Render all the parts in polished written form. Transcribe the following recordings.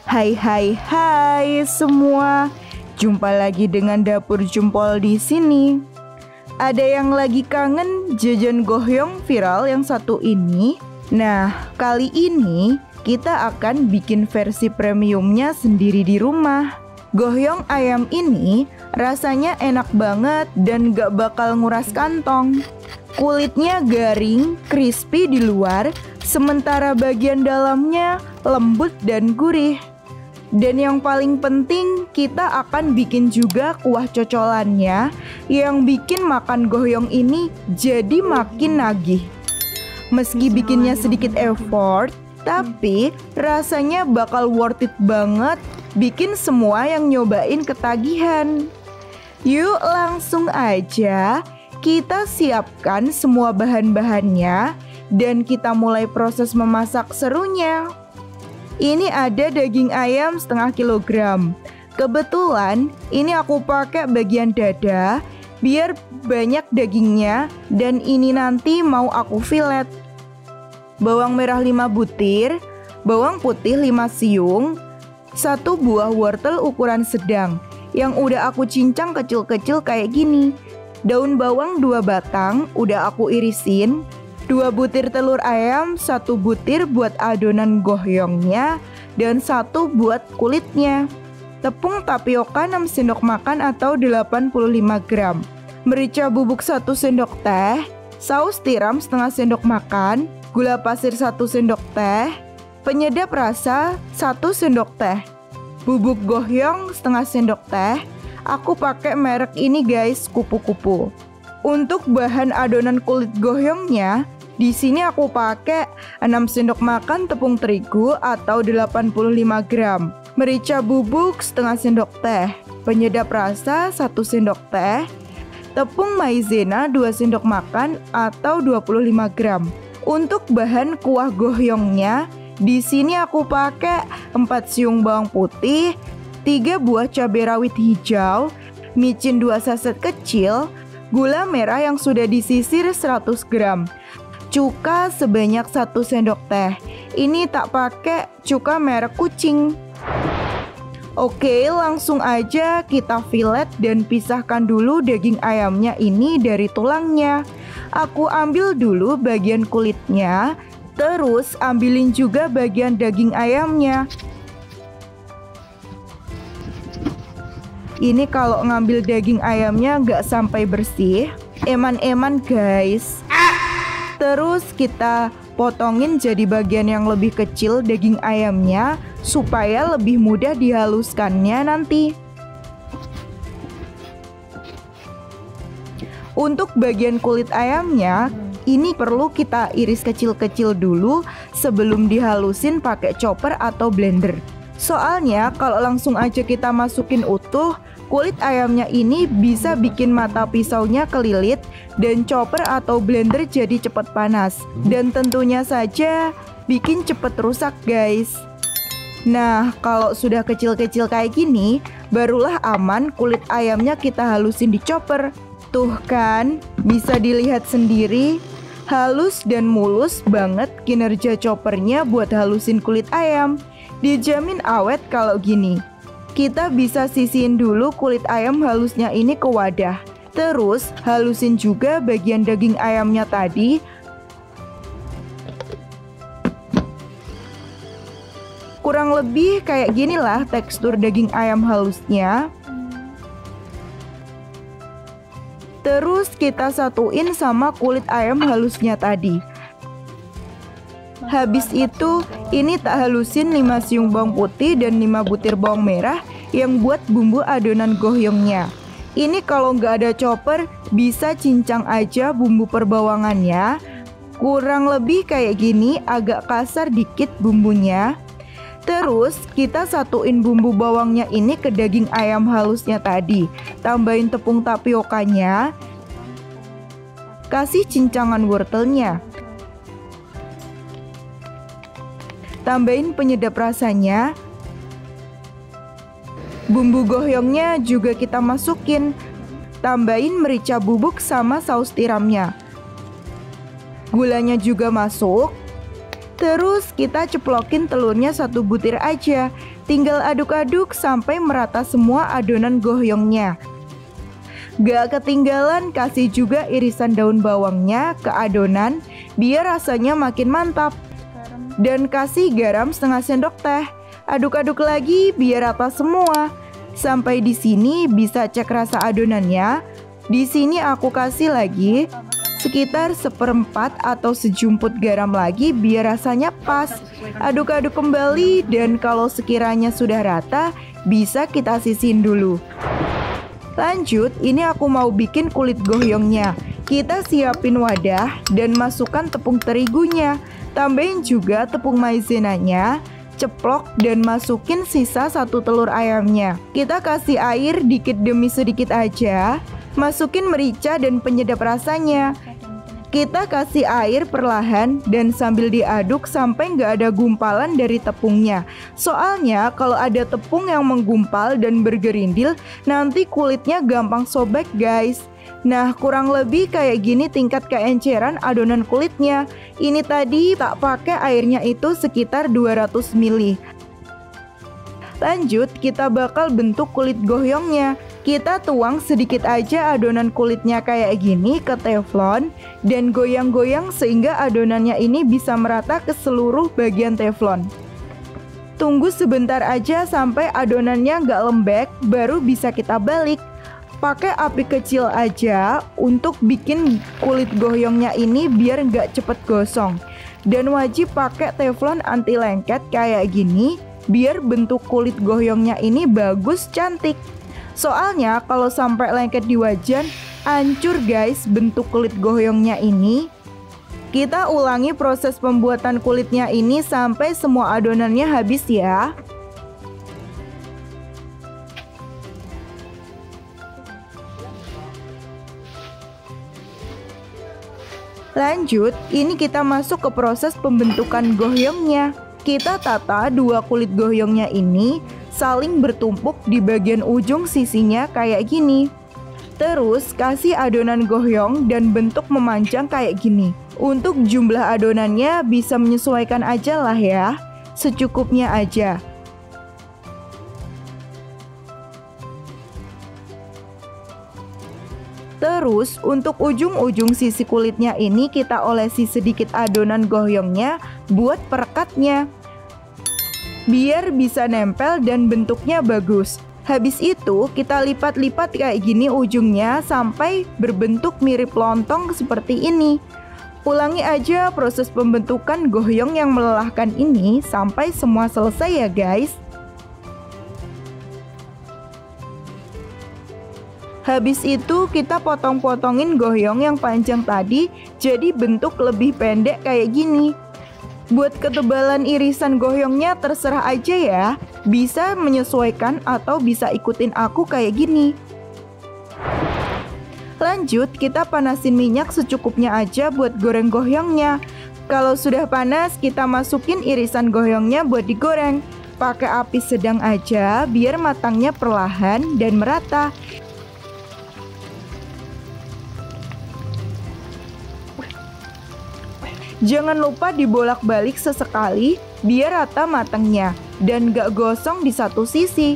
Hai hai hai semua. Jumpa lagi dengan Dapur Jempol di sini. Ada yang lagi kangen jajan gohyong viral yang satu ini? Nah, kali ini kita akan bikin versi premiumnya sendiri di rumah. Gohyong ayam ini rasanya enak banget dan gak bakal nguras kantong. Kulitnya garing, crispy di luar, sementara bagian dalamnya lembut dan gurih. Dan yang paling penting, kita akan bikin juga kuah cocolannya yang bikin makan gohyong ini jadi makin nagih. Meski bikinnya sedikit effort, tapi rasanya bakal worth it banget, bikin semua yang nyobain ketagihan. Yuk langsung aja kita siapkan semua bahan-bahannya dan kita mulai proses memasak serunya. Ini ada daging ayam setengah kilogram. Kebetulan ini aku pakai bagian dada biar banyak dagingnya, dan ini nanti mau aku filet. Bawang merah 5 butir, bawang putih 5 siung, 1 buah wortel ukuran sedang yang udah aku cincang kecil-kecil kayak gini. Daun bawang 2 batang udah aku irisin. 2 butir telur ayam, 1 butir buat adonan gohyongnya, dan 1 buat kulitnya. Tepung tapioka 6 sendok makan atau 85 gram. Merica bubuk 1 sendok teh, saus tiram setengah sendok makan, gula pasir 1 sendok teh, penyedap rasa 1 sendok teh, bubuk gohyong setengah sendok teh. Aku pakai merek ini guys, kupu-kupu. Untuk bahan adonan kulit gohyongnya, di sini aku pakai 6 sendok makan tepung terigu atau 85 gram, merica bubuk setengah sendok teh, penyedap rasa 1 sendok teh, tepung maizena 2 sendok makan atau 25 gram. Untuk bahan kuah gohyongnya, di sini aku pakai 4 siung bawang putih, 3 buah cabai rawit hijau, micin 2 saset kecil, gula merah yang sudah disisir 100 gram. Cuka sebanyak 1 sendok teh. Ini tak pakai cuka merek kucing. Oke, langsung aja kita filet dan pisahkan dulu daging ayamnya ini dari tulangnya. Aku ambil dulu bagian kulitnya, terus ambilin juga bagian daging ayamnya. Ini kalau ngambil daging ayamnya nggak sampai bersih, eman-eman guys. Terus kita potongin jadi bagian yang lebih kecil daging ayamnya supaya lebih mudah dihaluskannya nanti. Untuk bagian kulit ayamnya, ini perlu kita iris kecil-kecil dulu sebelum dihalusin pakai chopper atau blender. Soalnya kalau langsung aja kita masukin utuh, kulit ayamnya ini bisa bikin mata pisaunya kelilit dan chopper atau blender jadi cepat panas. Dan tentunya saja bikin cepet rusak guys. Nah, kalau sudah kecil-kecil kayak gini, barulah aman kulit ayamnya kita halusin di chopper. Tuh kan, bisa dilihat sendiri, halus dan mulus banget kinerja choppernya buat halusin kulit ayam. Dijamin awet kalau gini. Kita bisa sisihin dulu kulit ayam halusnya ini ke wadah. Terus halusin juga bagian daging ayamnya tadi. Kurang lebih kayak ginilah tekstur daging ayam halusnya. Terus kita satuin sama kulit ayam halusnya tadi. Habis itu, ini tak halusin 5 siung bawang putih dan 5 butir bawang merah yang buat bumbu adonan gohyongnya. Ini kalau nggak ada chopper, bisa cincang aja bumbu perbawangannya. Kurang lebih kayak gini, agak kasar dikit bumbunya. Terus kita satuin bumbu bawangnya ini ke daging ayam halusnya tadi. Tambahin tepung tapiokanya. Kasih cincangan wortelnya. Tambahin penyedap rasanya. Bumbu gohyongnya juga kita masukin. Tambahin merica bubuk sama saus tiramnya. Gulanya juga masuk. Terus kita ceplokin telurnya 1 butir aja. Tinggal aduk-aduk sampai merata semua adonan gohyongnya. Gak ketinggalan kasih juga irisan daun bawangnya ke adonan biar rasanya makin mantap. Dan kasih garam setengah sendok teh. Aduk-aduk lagi biar rata semua. Sampai di sini bisa cek rasa adonannya. Di sini aku kasih lagi sekitar 1/4 atau sejumput garam lagi biar rasanya pas. Aduk-aduk kembali dan kalau sekiranya sudah rata, bisa kita sisihin dulu. Lanjut, ini aku mau bikin kulit gohyongnya. Kita siapin wadah dan masukkan tepung terigunya. Tambahin juga tepung maizenanya, ceplok dan masukin sisa 1 telur ayamnya. Kita kasih air dikit demi sedikit aja. Masukin merica dan penyedap rasanya. Kita kasih air perlahan dan sambil diaduk sampai nggak ada gumpalan dari tepungnya. Soalnya kalau ada tepung yang menggumpal dan bergerindil, nanti kulitnya gampang sobek guys. Nah, kurang lebih kayak gini tingkat keenceran adonan kulitnya. Ini tadi tak pakai airnya itu sekitar 200 ml. Lanjut, kita bakal bentuk kulit gohyongnya. Kita tuang sedikit aja adonan kulitnya kayak gini ke teflon dan goyang-goyang sehingga adonannya ini bisa merata ke seluruh bagian teflon. Tunggu sebentar aja sampai adonannya nggak lembek, baru bisa kita balik. Pakai api kecil aja untuk bikin kulit gohyongnya ini biar nggak cepet gosong. Dan wajib pakai teflon anti lengket kayak gini biar bentuk kulit gohyongnya ini bagus cantik. Soalnya kalau sampai lengket di wajan, hancur guys bentuk kulit gohyongnya ini. Kita ulangi proses pembuatan kulitnya ini sampai semua adonannya habis ya. Lanjut, ini kita masuk ke proses pembentukan gohyongnya. Kita tata 2 kulit gohyongnya ini saling bertumpuk di bagian ujung sisinya kayak gini. Terus kasih adonan gohyong dan bentuk memanjang kayak gini. Untuk jumlah adonannya bisa menyesuaikan aja lah ya, secukupnya aja. Terus untuk ujung-ujung sisi kulitnya ini kita olesi sedikit adonan gohyongnya buat perekatnya, biar bisa nempel dan bentuknya bagus. Habis itu kita lipat-lipat kayak gini ujungnya sampai berbentuk mirip lontong seperti ini. Ulangi aja proses pembentukan gohyong yang melelahkan ini sampai semua selesai ya guys. Habis itu kita potong-potongin gohyong yang panjang tadi jadi bentuk lebih pendek kayak gini. Buat ketebalan irisan gohyongnya terserah aja ya, bisa menyesuaikan atau bisa ikutin aku kayak gini. Lanjut, kita panasin minyak secukupnya aja buat goreng gohyongnya. Kalau sudah panas, kita masukin irisan gohyongnya buat digoreng. Pakai api sedang aja biar matangnya perlahan dan merata. Jangan lupa dibolak-balik sesekali biar rata matangnya dan gak gosong di satu sisi.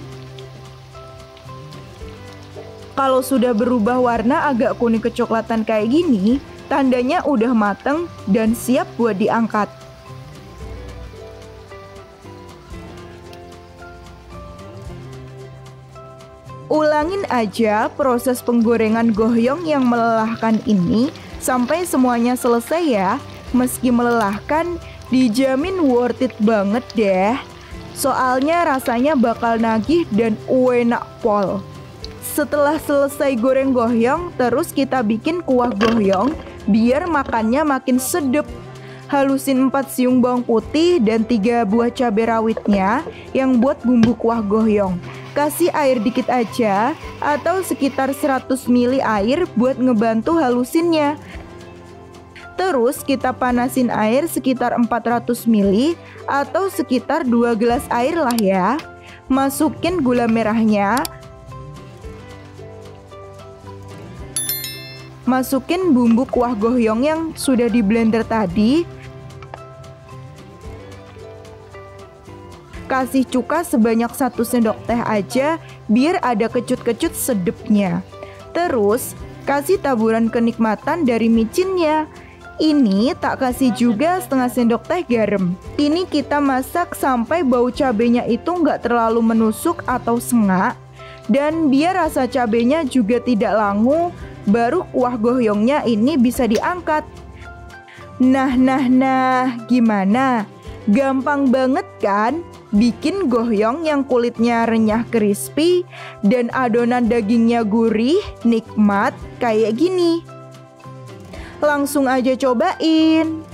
Kalau sudah berubah warna agak kuning kecoklatan kayak gini, tandanya udah mateng dan siap buat diangkat. Ulangin aja proses penggorengan gohyong yang melelahkan ini sampai semuanya selesai ya. Meski melelahkan, dijamin worth it banget deh. Soalnya rasanya bakal nagih dan enak pol. Setelah selesai goreng gohyong, terus kita bikin kuah gohyong biar makannya makin sedep. Halusin 4 siung bawang putih dan 3 buah cabai rawitnya yang buat bumbu kuah gohyong. Kasih air dikit aja atau sekitar 100 ml air buat ngebantu halusinnya. Terus kita panasin air sekitar 400 ml atau sekitar 2 gelas air lah ya. Masukin gula merahnya. Masukin bumbu kuah gohyong yang sudah di blender tadi. kasih cuka sebanyak 1 sendok teh aja biar ada kecut-kecut sedepnya. Terus kasih taburan kenikmatan dari micinnya. Ini tak kasih juga setengah sendok teh garam. Ini kita masak sampai bau cabenya itu nggak terlalu menusuk atau sengak. Dan biar rasa cabenya juga tidak langu, baru kuah gohyongnya ini bisa diangkat. Nah, gimana? Gampang banget kan? Bikin gohyong yang kulitnya renyah crispy dan adonan dagingnya gurih, nikmat kayak gini. Langsung aja cobain.